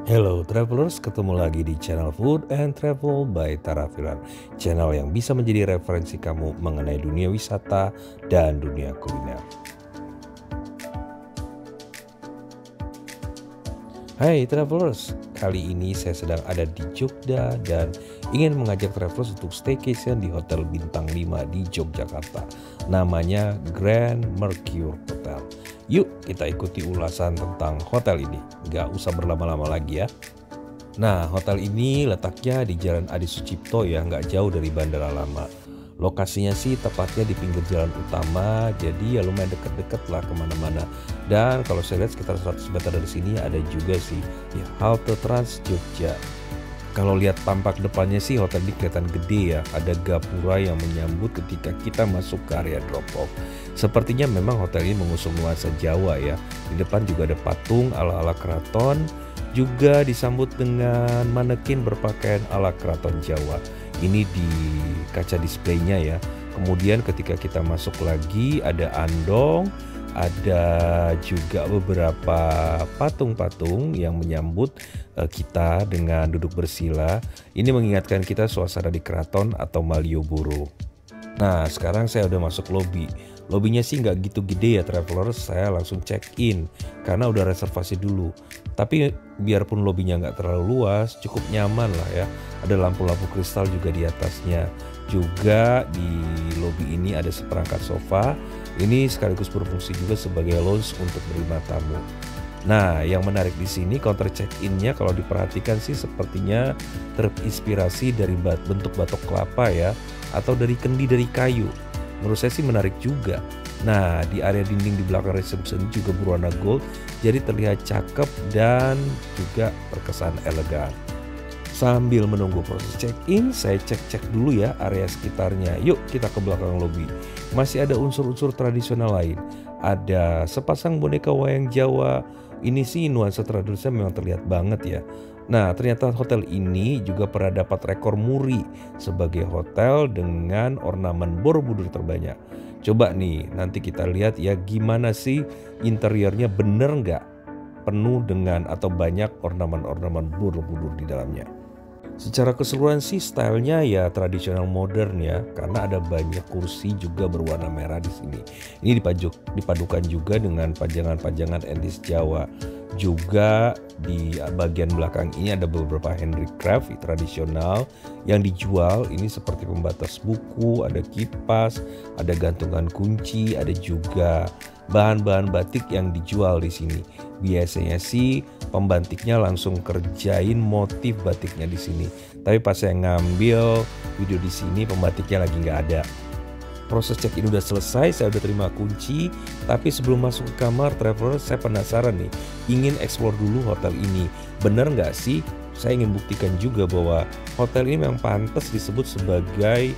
Hello travelers, ketemu lagi di channel Food and Travel by Tarafilan. Channel yang bisa menjadi referensi kamu mengenai dunia wisata dan dunia kuliner. Hai travelers, kali ini saya sedang ada di Jogja dan ingin mengajak travelers untuk staycation di Hotel Bintang 5 di Yogyakarta. Namanya Grand Mercure Hotel. Yuk kita ikuti ulasan tentang hotel ini. Gak usah berlama-lama lagi ya. Nah, hotel ini letaknya di Jalan Adi Sucipto ya, nggak jauh dari Bandara Lama. Lokasinya sih tepatnya di pinggir jalan utama, jadi ya lumayan deket-deket lah kemana-mana. Dan kalau saya lihat sekitar 100 meter dari sini ada juga sih ya halte Trans Jogja. Kalau lihat tampak depannya sih hotel ini kelihatan gede ya, ada gapura yang menyambut ketika kita masuk ke area drop off. Sepertinya memang hotel ini mengusung nuansa Jawa ya. Di depan juga ada patung ala-ala keraton, juga disambut dengan manekin berpakaian ala keraton Jawa. Ini di kaca displaynya ya. Kemudian ketika kita masuk lagi ada andong, ada juga beberapa patung-patung yang menyambut kita dengan duduk bersila. Ini mengingatkan kita suasana di keraton atau Malioboro. Nah, sekarang saya udah masuk lobby. Lobbynya sih nggak gitu gede ya travelers, saya langsung check in karena udah reservasi dulu. Tapi biarpun lobbynya nggak terlalu luas, cukup nyaman lah ya. Ada lampu-lampu kristal juga di atasnya. Juga di lobby ini ada seperangkat sofa. Ini sekaligus berfungsi juga sebagai lounge untuk menerima tamu. Nah, yang menarik di sini counter check-innya kalau diperhatikan sih sepertinya terinspirasi dari bentuk batok kelapa ya, atau dari kendi dari kayu. Menurut saya sih menarik juga. Nah, di area dinding di belakang reception juga berwarna gold, jadi terlihat cakep dan juga terkesan elegan. Sambil menunggu proses check-in, saya cek-cek dulu ya area sekitarnya. Yuk kita ke belakang lobi. Masih ada unsur-unsur tradisional lain. Ada sepasang boneka wayang Jawa. Ini sih nuansa tradisional memang terlihat banget ya. Nah, ternyata hotel ini juga pernah dapat rekor muri sebagai hotel dengan ornamen Borobudur terbanyak. Coba nih, nanti kita lihat ya gimana sih interiornya, bener nggak penuh dengan atau banyak ornamen-ornamen Borobudur di dalamnya. Secara keseluruhan sih stylenya ya tradisional modern ya, karena ada banyak kursi juga berwarna merah di sini. Ini dipadukan juga dengan pajangan-pajangan etnis Jawa. Juga di bagian belakang ini ada beberapa handicraft tradisional yang dijual. Ini seperti pembatas buku, ada kipas, ada gantungan kunci, ada juga bahan-bahan batik yang dijual di sini. Biasanya sih pembatiknya langsung kerjain motif batiknya di sini. Tapi pas saya ngambil video di sini pembatiknya lagi nggak ada. Proses check-in udah selesai, saya udah terima kunci. Tapi sebelum masuk ke kamar traveler, saya penasaran nih, ingin explore dulu hotel ini. Bener nggak sih? Saya ingin buktikan juga bahwa hotel ini memang pantas disebut sebagai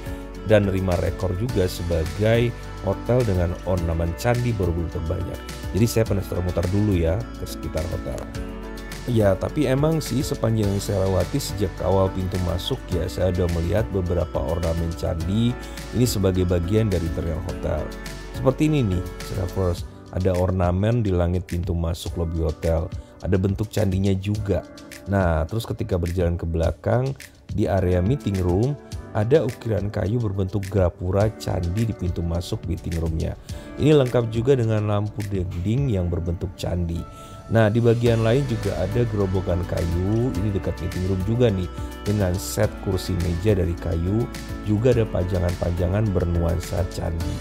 dan nerima rekor juga sebagai hotel dengan ornamen candi Borobudur terbanyak. Jadi saya penasaran mutar dulu ya ke sekitar hotel. Ya, tapi emang sih sepanjang yang saya lewati sejak awal pintu masuk ya saya udah melihat beberapa ornamen candi ini sebagai bagian dari interior hotel. Seperti ini nih, travelers, ada ornamen di langit pintu masuk lobi hotel, ada bentuk candinya juga. Nah, terus ketika berjalan ke belakang di area meeting room ada ukiran kayu berbentuk gapura candi di pintu masuk meeting roomnya. Ini lengkap juga dengan lampu dinding yang berbentuk candi. Nah, di bagian lain juga ada gerobokan kayu, ini dekat meeting room juga nih, dengan set kursi meja dari kayu, juga ada pajangan-pajangan bernuansa candi.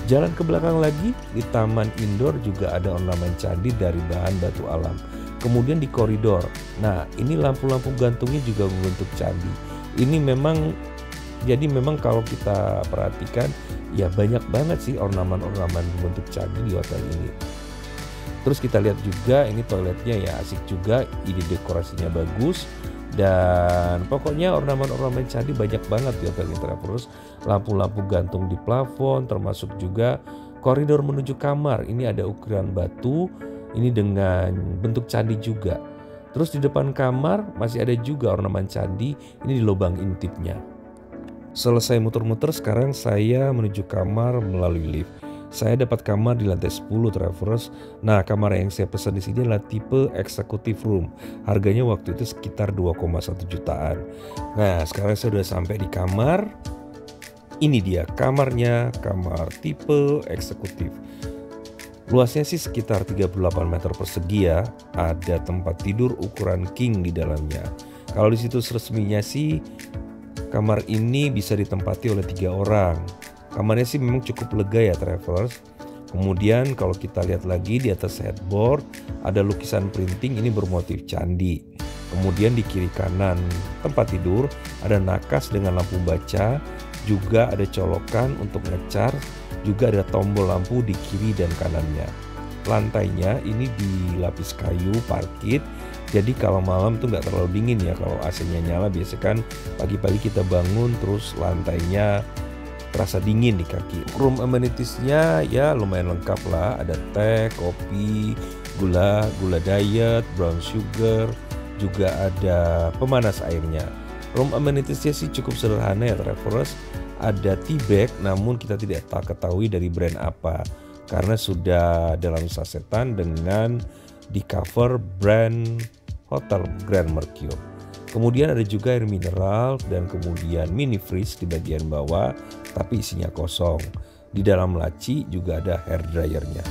Jalan ke belakang lagi, di taman indoor juga ada ornamen candi dari bahan batu alam. Kemudian di koridor, nah ini lampu-lampu gantungnya juga berbentuk candi. Ini memang kalau kita perhatikan, ya banyak banget sih ornamen-ornamen berbentuk candi di hotel ini. Terus kita lihat juga ini toiletnya ya asik juga, ide dekorasinya bagus. Dan pokoknya ornamen-ornamen candi banyak banget di hotel ini. Terus lampu-lampu gantung di plafon, termasuk juga koridor menuju kamar. Ini ada ukiran batu, ini dengan bentuk candi juga. Terus di depan kamar masih ada juga ornamen candi, ini di lubang intipnya. Selesai muter-muter, sekarang saya menuju kamar melalui lift. Saya dapat kamar di lantai 10 Travelers. Nah, kamar yang saya pesan di sini adalah tipe executive room. Harganya waktu itu sekitar 2,1 jutaan. Nah, sekarang saya sudah sampai di kamar. Ini dia kamarnya, kamar tipe eksekutif. Luasnya sih sekitar 38 meter persegi ya. Ada tempat tidur ukuran king di dalamnya. Kalau di situs resminya sih kamar ini bisa ditempati oleh 3 orang. Kamarnya sih memang cukup lega ya Travelers. Kemudian kalau kita lihat lagi di atas headboard ada lukisan printing ini bermotif candi. Kemudian di kiri kanan tempat tidur ada nakas dengan lampu baca. Juga ada colokan untuk ngecar, juga ada tombol lampu di kiri dan kanannya. Lantainya ini dilapis kayu parkit, jadi kalau malam tuh nggak terlalu dingin ya kalau AC-nya nyala. Biasanya kan pagi-pagi kita bangun terus lantainya terasa dingin di kaki. Room amenities-nya ya lumayan lengkap lah, ada teh, kopi, gula diet, brown sugar, juga ada pemanas airnya. Room amenities-nya sih cukup sederhana ya Travelers. Ada tea bag namun kita tidak ketahui dari brand apa karena sudah dalam sasetan dengan di cover brand Hotel Grand Mercure. Kemudian ada juga air mineral dan kemudian mini fridge di bagian bawah tapi isinya kosong. Di dalam laci juga ada hair dryernya.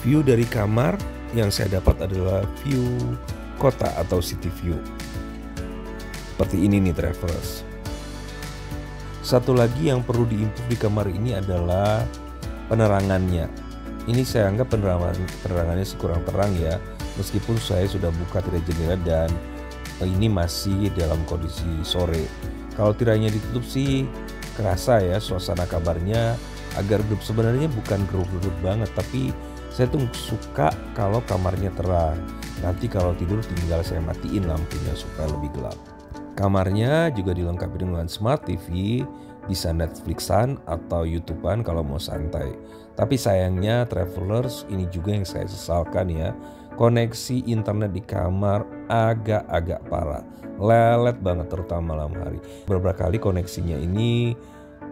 View dari kamar yang saya dapat adalah view kota atau city view. Seperti ini nih Travelers. Satu lagi yang perlu diimprove di kamar ini adalah penerangannya. Ini saya anggap penerangannya sih kurang terang ya. Meskipun saya sudah buka tirai jendela dan ini masih dalam kondisi sore. Kalau tirainya ditutup sih kerasa ya suasana kamarnya agak redup. Sebenarnya bukan geruk-geruk banget, tapi saya tuh suka kalau kamarnya terang. Nanti kalau tidur tinggal saya matiin lampunya supaya lebih gelap. Kamarnya juga dilengkapi dengan smart TV, bisa Netflixan atau YouTubean kalau mau santai. Tapi sayangnya Travelers, ini juga yang saya sesalkan ya. Koneksi internet di kamar agak-agak parah. Lelet banget terutama malam hari. Beberapa kali koneksinya ini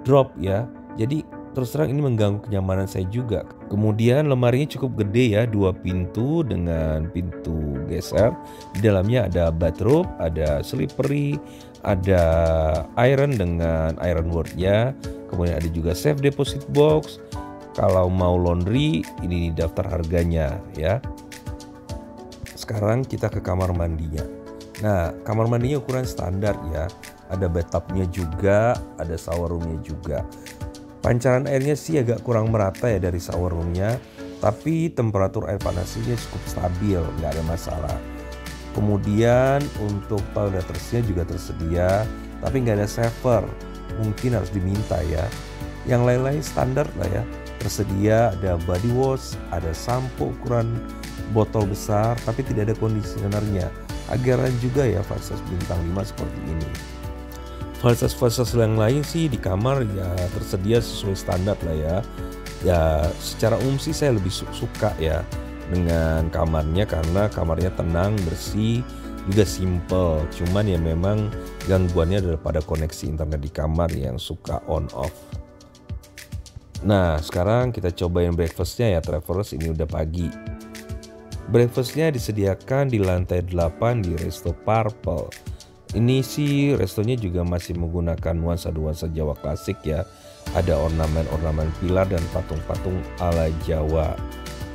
drop ya. Jadi terus terang ini mengganggu kenyamanan saya juga. Kemudian lemarinya cukup gede ya, 2 pintu dengan pintu geser. Di dalamnya ada bathrobe, ada slippery, ada iron dengan iron board-nya. Kemudian ada juga safe deposit box. Kalau mau laundry, ini daftar harganya ya. Sekarang kita ke kamar mandinya. Nah, kamar mandinya ukuran standar ya. Ada bathtubnya juga, ada shower roomnya juga. Pancaran airnya sih agak kurang merata ya dari shower roomnya, tapi temperatur air panasnya cukup stabil, nggak ada masalah. Kemudian untuk toiletnya juga tersedia, tapi nggak ada saver, mungkin harus diminta ya. Yang lain-lain standar lah ya, tersedia ada body wash, ada sampo ukuran botol besar, tapi tidak ada kondisionernya. Agaran juga ya Versace bintang 5 seperti ini. Fasilitas yang lain sih di kamar ya tersedia sesuai standar lah ya. Ya secara umum sih saya lebih suka ya dengan kamarnya karena kamarnya tenang, bersih, juga simple. Cuman ya memang gangguannya adalah pada koneksi internet di kamar yang suka on off. Nah sekarang kita cobain breakfastnya ya Travelers, ini udah pagi. Breakfastnya disediakan di lantai 8 di Resto Purple. Ini sih restonya juga masih menggunakan nuansa-nuansa Jawa klasik ya. Ada ornamen-ornamen pilar dan patung-patung ala Jawa.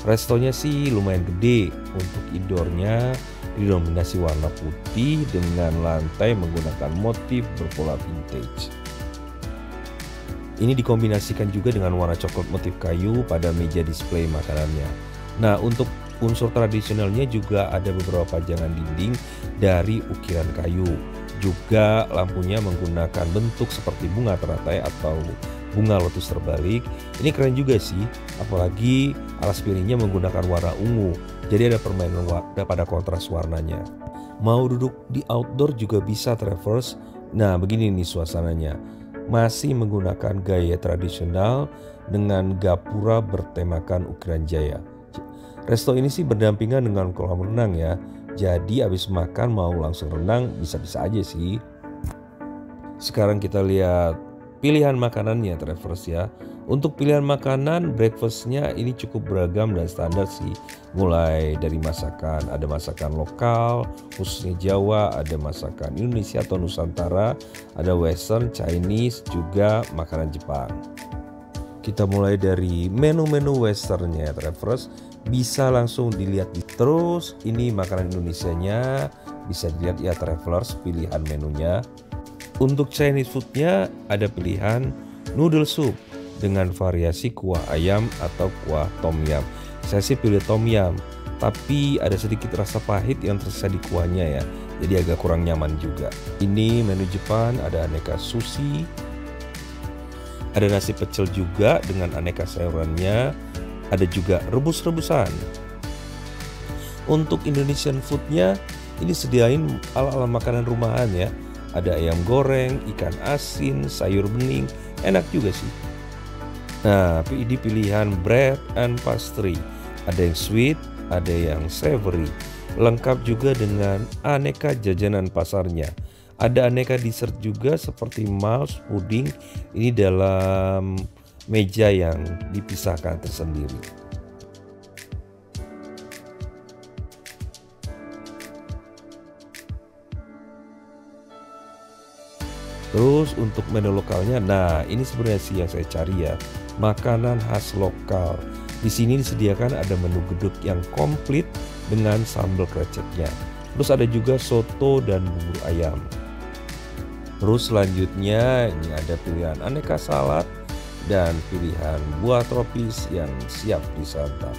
Restonya sih lumayan gede. Untuk indoornya didominasi warna putih dengan lantai menggunakan motif berpola vintage. Ini dikombinasikan juga dengan warna coklat motif kayu pada meja display makanannya. Nah untuk unsur tradisionalnya juga ada beberapa pajangan dinding dari ukiran kayu. Juga lampunya menggunakan bentuk seperti bunga teratai atau bunga lotus terbalik. Ini keren juga sih, apalagi alas piringnya menggunakan warna ungu. Jadi ada permainan pada kontras warnanya. Mau duduk di outdoor juga bisa Travelers. Nah begini nih suasananya. Masih menggunakan gaya tradisional dengan gapura bertemakan ukiran Jaya. Resto ini sih berdampingan dengan kolam renang ya. Jadi habis makan mau langsung renang bisa-bisa aja sih. Sekarang kita lihat pilihan makanannya travelers ya. Untuk pilihan makanan breakfastnya ini cukup beragam dan standar sih. Mulai dari masakan, ada masakan lokal khususnya Jawa, ada masakan Indonesia atau Nusantara, ada Western, Chinese, juga makanan Jepang. Kita mulai dari menu-menu Westernnya ya travelers, bisa langsung dilihat. Terus ini makanan Indonesianya bisa dilihat ya travelers, pilihan menunya. Untuk Chinese foodnya ada pilihan noodle soup dengan variasi kuah ayam atau kuah tom yum. Saya sih pilih tom yum, tapi ada sedikit rasa pahit yang tersisa di kuahnya ya, jadi agak kurang nyaman juga. Ini menu Jepang, ada aneka sushi, ada nasi pecel juga dengan aneka sayurannya, ada juga rebus-rebusan. Untuk Indonesian foodnya ini sediain ala-ala makanan rumahan ya. Ada ayam goreng, ikan asin, sayur bening, enak juga sih. Nah, ini pilihan bread and pastry. Ada yang sweet, ada yang savory. Lengkap juga dengan aneka jajanan pasarnya. Ada aneka dessert juga seperti mouse, puding. Ini dalam meja yang dipisahkan tersendiri. Terus untuk menu lokalnya, nah ini sebenarnya sih yang saya cari ya, makanan khas lokal. Di sini disediakan ada menu geduk yang komplit dengan sambal kreceknya. Terus ada juga soto dan bubur ayam. Terus selanjutnya ini ada pilihan aneka salad dan pilihan buah tropis yang siap disantap.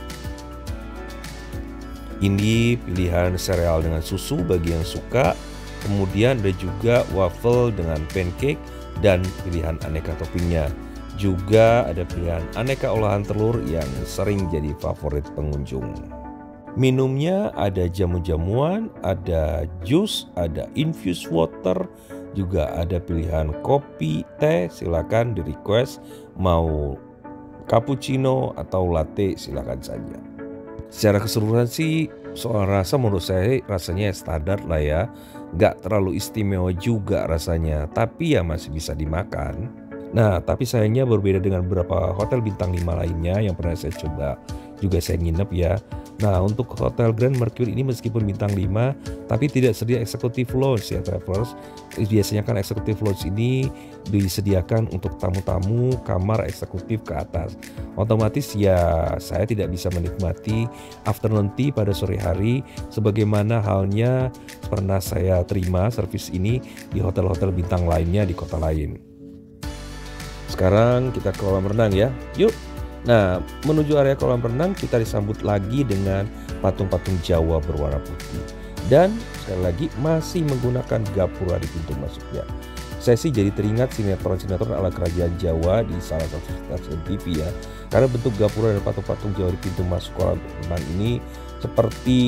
Ini pilihan sereal dengan susu bagi yang suka. Kemudian ada juga waffle dengan pancake dan pilihan aneka toppingnya. Juga ada pilihan aneka olahan telur yang sering jadi favorit pengunjung. Minumnya ada jamu-jamuan, ada jus, ada infused water, juga ada pilihan kopi, teh, silakan di request mau cappuccino atau latte silakan saja. Secara keseluruhan sih soal rasa menurut saya rasanya standar lah ya. Nggak terlalu istimewa juga rasanya, tapi ya masih bisa dimakan. Nah, tapi sayangnya berbeda dengan beberapa hotel bintang 5 lainnya yang pernah saya coba, juga saya nginep ya. Nah, untuk Hotel Grand Mercure ini meskipun bintang 5, tapi tidak sedia executive lounge ya travelers. Biasanya kan executive lounge ini disediakan untuk tamu-tamu kamar eksekutif ke atas. Otomatis ya saya tidak bisa menikmati afternoon tea pada sore hari sebagaimana halnya pernah saya terima servis ini di hotel-hotel bintang lainnya di kota lain. Sekarang kita ke kolam renang ya, yuk. Nah, menuju area kolam renang kita disambut lagi dengan patung-patung Jawa berwarna putih. Dan sekali lagi masih menggunakan gapura di pintu masuknya. Saya sih jadi teringat sinetron-sinetron ala kerajaan Jawa di salah satu stasiun TV ya. Karena bentuk gapura dan patung-patung Jawa di pintu masuk kolam renang ini seperti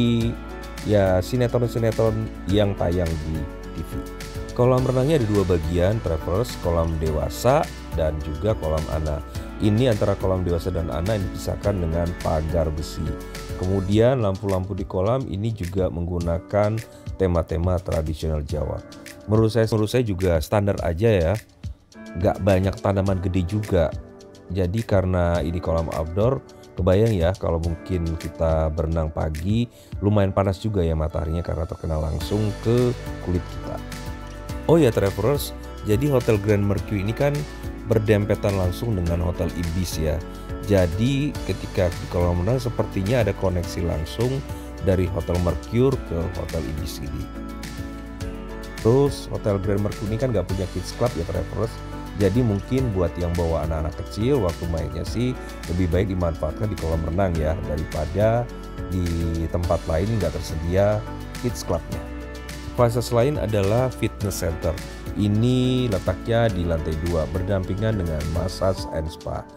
ya sinetron-sinetron yang tayang di TV. Kolam renangnya ada dua bagian, travelers, kolam dewasa dan juga kolam anak. Ini antara kolam dewasa dan anak ini dipisahkan dengan pagar besi. Kemudian lampu-lampu di kolam ini juga menggunakan tema-tema tradisional Jawa. Menurut saya juga standar aja ya. Gak banyak tanaman gede juga. Jadi karena ini kolam outdoor, kebayang ya kalau mungkin kita berenang pagi lumayan panas juga ya mataharinya karena terkena langsung ke kulit kita. Oh ya travelers, jadi Hotel Grand Mercure ini kan berdempetan langsung dengan Hotel Ibis ya. Jadi ketika di kolam renang sepertinya ada koneksi langsung dari Hotel Mercure ke Hotel Ibis ini. Terus Hotel Grand Mercure ini kan gak punya kids club ya travelers. Jadi mungkin buat yang bawa anak-anak kecil waktu mainnya sih lebih baik dimanfaatkan di kolam renang ya daripada di tempat lain gak tersedia kids clubnya. Fasilitas lain adalah fitness center. Ini letaknya di lantai 2 berdampingan dengan massage and spa.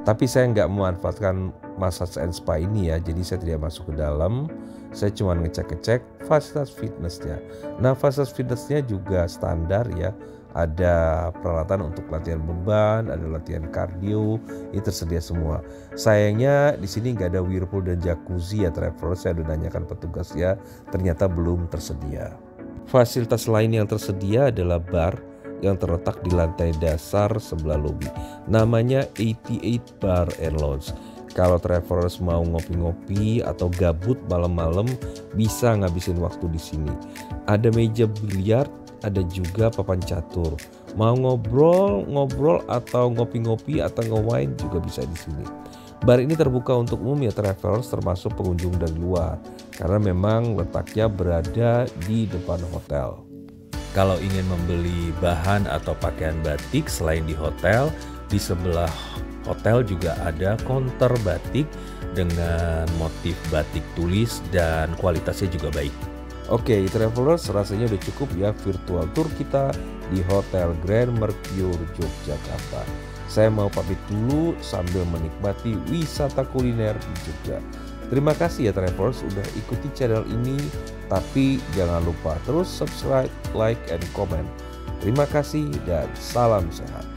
Tapi saya nggak memanfaatkan massage and spa ini ya, jadi saya tidak masuk ke dalam. Saya cuma ngecek-ngecek fasilitas fitnessnya. Nah, fasilitas fitnessnya juga standar ya. Ada peralatan untuk latihan beban, ada latihan kardio, ini tersedia semua. Sayangnya di sini nggak ada whirlpool dan jacuzzi ya traveler. Saya udah nanyakan petugas ya, ternyata belum tersedia. Fasilitas lain yang tersedia adalah bar yang terletak di lantai dasar sebelah lobi. Namanya 88 Bar and Lounge. Kalau travelers mau ngopi-ngopi atau gabut malam-malam, bisa ngabisin waktu di sini. Ada meja biliar, ada juga papan catur. Mau ngobrol atau ngopi-ngopi atau nge-wine juga bisa di sini. Bar ini terbuka untuk umum ya travelers, termasuk pengunjung dari luar, karena memang letaknya berada di depan hotel. Kalau ingin membeli bahan atau pakaian batik selain di hotel, di sebelah hotel juga ada counter batik dengan motif batik tulis dan kualitasnya juga baik. Oke, travelers, rasanya udah cukup ya virtual tour kita di Hotel Grand Mercure Yogyakarta. Saya mau pamit dulu sambil menikmati wisata kuliner di Jogja. Terima kasih ya travelers udah ikuti channel ini, tapi jangan lupa terus subscribe, like, and comment. Terima kasih dan salam sehat.